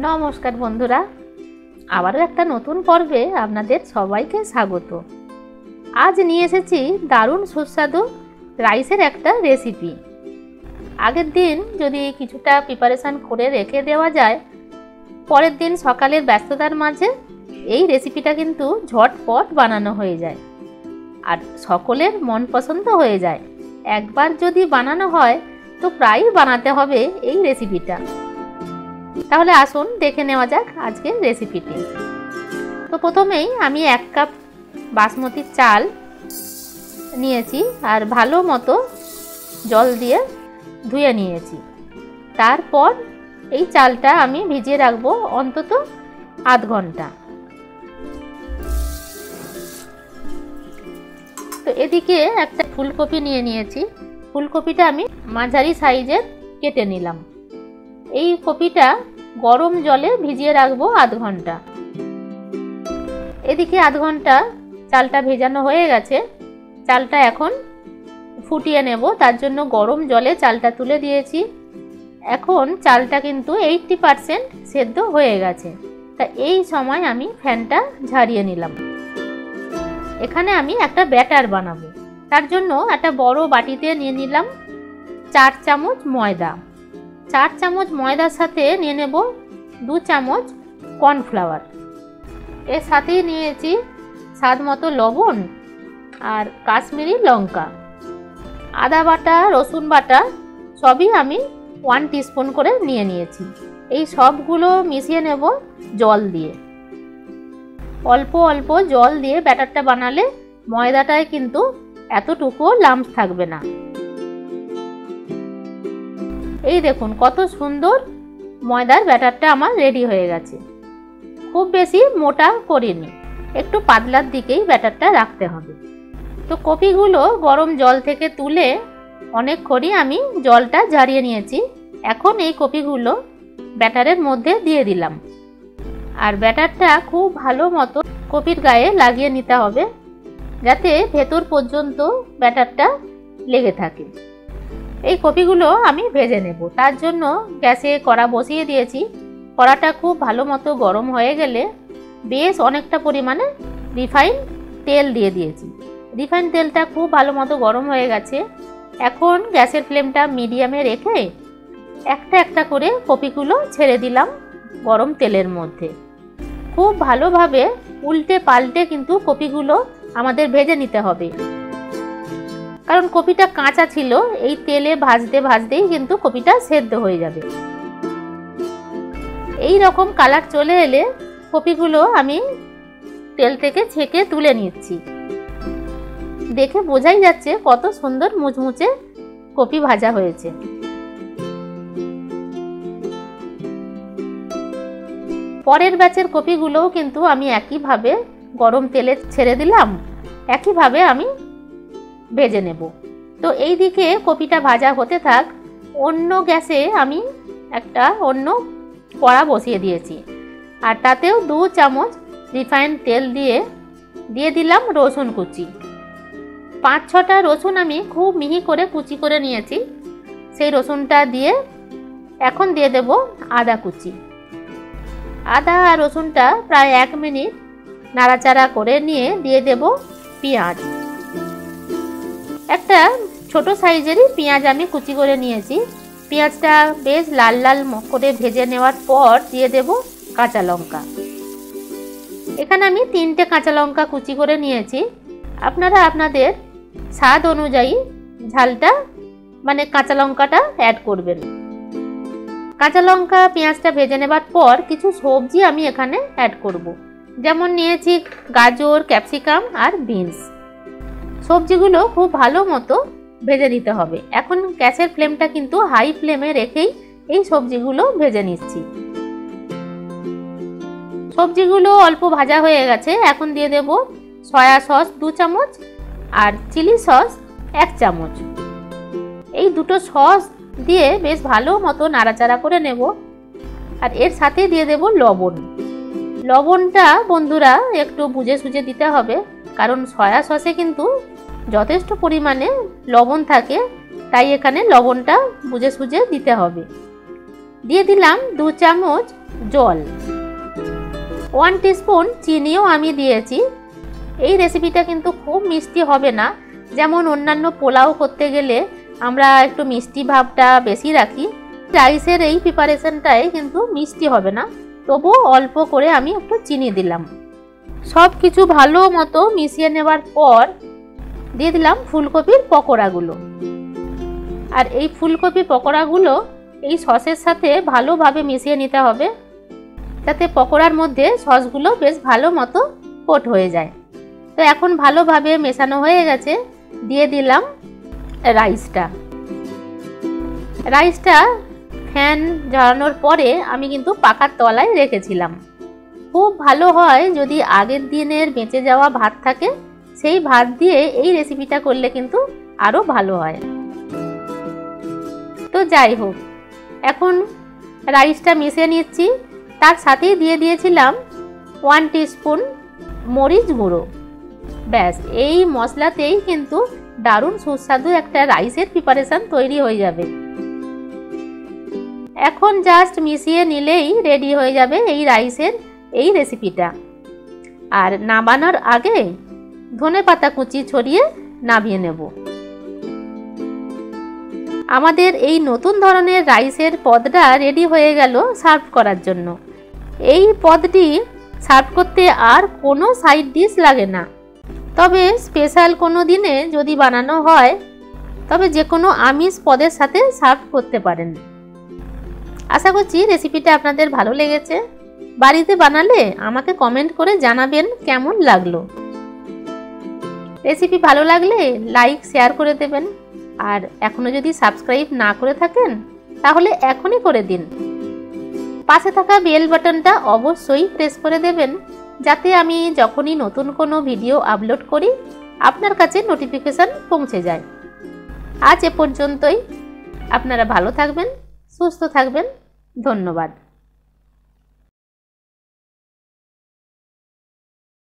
নমস্কার বন্ধুরা, আবারও একটা নতুন পর্বে আপনাদের সবাইকে স্বাগত। আজ নিয়ে এসেছি দারুণ সুস্বাদু রাইসের একটা রেসিপি। আগের দিন যদি কিছুটা প্রিপারেশান করে রেখে দেওয়া যায়, পরের দিন সকালের ব্যস্ততার মাঝে এই রেসিপিটা কিন্তু ঝটপট বানানো হয়ে যায় আর সকলের মন পছন্দ হয়ে যায়। একবার যদি বানানো হয় তো প্রায়ই বানাতে হবে এই রেসিপিটা। তাহলে আসুন দেখে নেওয়া যাক আজকের রেসিপিটি। তো প্রথমেই আমি 1 কাপ বাসমতি চাল নিয়েছি আর ভালো মতো জল দিয়ে ধুয়ে নিয়েছি। তারপর এই চালটা আমি ভিজিয়ে রাখবো অন্তত আধ ঘন্টা। তো এদিকে একটা ফুলকপি নিয়ে নিয়েছি। ফুলকপিটা আমি মাঝারি সাইজের কেটে নিলাম। এই কপিটা গরম জলে ভিজিয়ে রাখবো আধ ঘন্টা। এদিকে আধ ঘন্টা চালটা ভেজানো হয়ে গেছে। চালটা এখন ফুটিয়ে নেব, তার জন্য গরম জলে চালটা তুলে দিয়েছি। এখন চালটা কিন্তু 80% সেদ্ধ হয়ে গেছে। তা এই সময় আমি ফ্যানটা ঝাড়িয়ে নিলাম। এখানে আমি একটা ব্যাটার বানাবো, তার জন্য একটা বড় বাটিতে নিয়ে নিলাম 4 চামচ ময়দা। 4 চামচ ময়দার সাথে নিয়ে নেব 2 চামচ কর্নফ্লাওয়ার। এর সাথেই নিয়েছি স্বাদ মতো লবণ আর কাশ্মীরি লঙ্কা। আদা বাটা, রসুন বাটা সবই আমি 1 টিস্পুন করে নিয়ে নিয়েছি। এই সবগুলো মিশিয়ে নেব জল দিয়ে। অল্প অল্প জল দিয়ে ব্যাটারটা বানালে ময়দাটায় কিন্তু এতটুকু লাম্পস থাকবে না। এই দেখুন কত সুন্দর ময়দার ব্যাটারটা আমার রেডি হয়ে গেছে। খুব বেশি মোটা করিনি, একটু পাতলার দিকেই ব্যাটারটা রাখতে হবে। তো কপিগুলো গরম জল থেকে তুলে অনেকক্ষণই আমি জলটা ঝারিয়ে নিয়েছি। এখন এই কপিগুলো ব্যাটারের মধ্যে দিয়ে দিলাম আর ব্যাটারটা খুব ভালো মতো কপির গায়ে লাগিয়ে নিতে হবে, যাতে ভেতর পর্যন্ত ব্যাটারটা লেগে থাকে। এই কপিগুলো আমি ভেজে নেব, তার জন্য গ্যাসে কড়া বসিয়ে দিয়েছি। কড়াটা খুব ভালো মতো গরম হয়ে গেলে বেশ অনেকটা পরিমাণে রিফাইন তেল দিয়ে দিয়েছি। রিফাইন তেলটা খুব ভালো মতো গরম হয়ে গেছে। এখন গ্যাসের ফ্লেমটা মিডিয়ামে রেখে একটা একটা করে কপিগুলো ছেড়ে দিলাম গরম তেলের মধ্যে। খুব ভালোভাবে উল্টে পাল্টে কিন্তু কপিগুলো আমাদের ভেজে নিতে হবে, কারণ কপিটা কাঁচা ছিল। এই তেলে ভাজতে ভাজতেই কিন্তু কপিটা সেদ্ধ হয়ে যাবে। এই রকম কালার চলে এলে কপিগুলো আমি তেল থেকে ছেঁকে তুলে নিচ্ছি। দেখে বোঝাই যাচ্ছে কত সুন্দর মুচমুচে কপি ভাজা হয়েছে। পরের ব্যাচের কপিগুলোও কিন্তু আমি একইভাবে গরম তেলে ছেড়ে দিলাম, একইভাবে আমি ভেজে নেব। তো এই দিকে কপিটা ভাজা হতে থাক, অন্য গ্যাসে আমি একটা অন্য কড়া বসিয়ে দিয়েছি আর তাতেও 2 চামচ রিফাইন তেল দিয়ে দিলাম রসুন কুচি। 5-6টা রসুন আমি খুব মিহি করে কুচি করে নিয়েছি। সেই রসুনটা দিয়ে এখন দিয়ে দেব আদা কুচি। আদা আর রসুনটা প্রায় 1 মিনিট নাড়াচাড়া করে নিয়ে দিয়ে দেব পেঁয়াজ। একটা ছোট সাইজেরই পেঁয়াজ আমি কুচি করে নিয়েছি। পেঁয়াজটা বেশ লাল লাল করে ভেজে নেওয়ার পর দিয়ে দেব কাঁচা লঙ্কা। এখানে আমি 3টে কাঁচা লঙ্কা কুচি করে নিয়েছি। আপনারা আপনাদের স্বাদ অনুযায়ী ঝালটা কাঁচা লঙ্কাটা অ্যাড করবেন। কাঁচা লঙ্কা পেঁয়াজটা ভেজে নেবার পর কিছু সবজি আমি এখানে অ্যাড করব। যেমন নিয়েছি গাজর, ক্যাপসিকাম আর বিনস। সবজিগুলো খুব ভালো মতো ভেজে নিতে হবে। এখন গ্যাসের ফ্লেমটা কিন্তু হাই ফ্লেমে রেখেই এই সবজিগুলো ভেজে নিচ্ছি। সবজিগুলো অল্প ভাজা হয়ে গেছে। এখন দিয়ে দেব সয়া সস 2 চামচ আর চিলি সস 1 চামচ। এই দুটো সস দিয়ে বেশ ভালো মতো নাড়াচাড়া করে নেব আর এর সাথে দিয়ে দেব লবণ। লবণটা বন্ধুরা একটু বুঝে সুঝে দিতে হবে, কারণ সয়া সসে কিন্তু যথেষ্ট পরিমাণে লবণ থাকে, তাই এখানে লবণটা বুঝে সুঝে দিতে হবে। দিয়ে দিলাম 2 চামচ জল, 1 টিস্পুন চিনিও আমি দিয়েছি। এই রেসিপিটা কিন্তু খুব মিষ্টি হবে না, যেমন অন্যান্য পোলাও করতে গেলে আমরা একটু মিষ্টি ভাবটা বেশি রাখি, রাইসের এই প্রিপারেশনটায় কিন্তু মিষ্টি হবে না, তবুও অল্প করে আমি একটু চিনি দিলাম। সব কিছু ভালো মতো মিশিয়ে নেওয়ার পর দিয়ে দিলাম ফুলকপির পকোড়াগুলো। আর এই ফুলকপি পকোড়াগুলো এই সসের সাথে ভালোভাবে মিশিয়ে নিতে হবে, যাতে পকোড়ার মধ্যে সসগুলো বেশ ভালো মতো কোট হয়ে যায়। তো এখন ভালোভাবে মেশানো হয়ে গেছে, দিয়ে দিলাম রাইসটা ফ্যান ঝরানোর পরে আমি কিন্তু পাখার তলায় রেখেছিলাম। খুব ভালো হয় যদি আগের দিনের বেঁচে যাওয়া ভাত থাকে, সেই ভাত দিয়ে এই রেসিপিটা করলে কিন্তু আরও ভালো হয়। তো যাই হোক, এখন রাইসটা মিশিয়ে নিচ্ছি, তার সাথেই দিয়ে দিয়েছিলাম 1 টিস্পুন মরিচ গুঁড়ো। ব্যাস, এই মশলাতেই কিন্তু দারুণ সুস্বাদু একটা রাইসের প্রিপারেশন তৈরি হয়ে যাবে। এখন জাস্ট মিশিয়ে নিলেই রেডি হয়ে যাবে এই রাইসের এই রেসিপিটা। আর নামানোর আগে ধনেপাতা কুচি ছড়িয়ে নামিয়ে নেব। আমাদের এই নতুন ধরনের রাইসের পদটা রেডি হয়ে গেল সার্ভ করার জন্য। এই পদটি সার্ভ করতে আর কোনো সাইড ডিশ লাগে না, তবে স্পেশাল কোনো দিনে যদি বানানো হয় তবে যে কোনো আমিষ পদের সাথে সার্ভ করতে পারেন। আশা করছি রেসিপিটা আপনাদের ভালো লেগেছে। বাড়িতে বানালে আমাকে কমেন্ট করে জানাবেন কেমন লাগলো। রেসিপি ভালো লাগলে লাইক শেয়ার করে দেবেন, আর এখনো যদি সাবস্ক্রাইব না করে থাকেন তাহলে এখনই করে দিন। পাশে থাকা বেল বাটনটা অবশ্যই প্রেস করে দেবেন, যাতে আমি যখনই নতুন কোনো ভিডিও আপলোড করি আপনার কাছে নোটিফিকেশন পৌঁছে যায়। আজ এ পর্যন্তই। আপনারা ভালো থাকবেন, সুস্থ থাকবেন। ধন্যবাদ।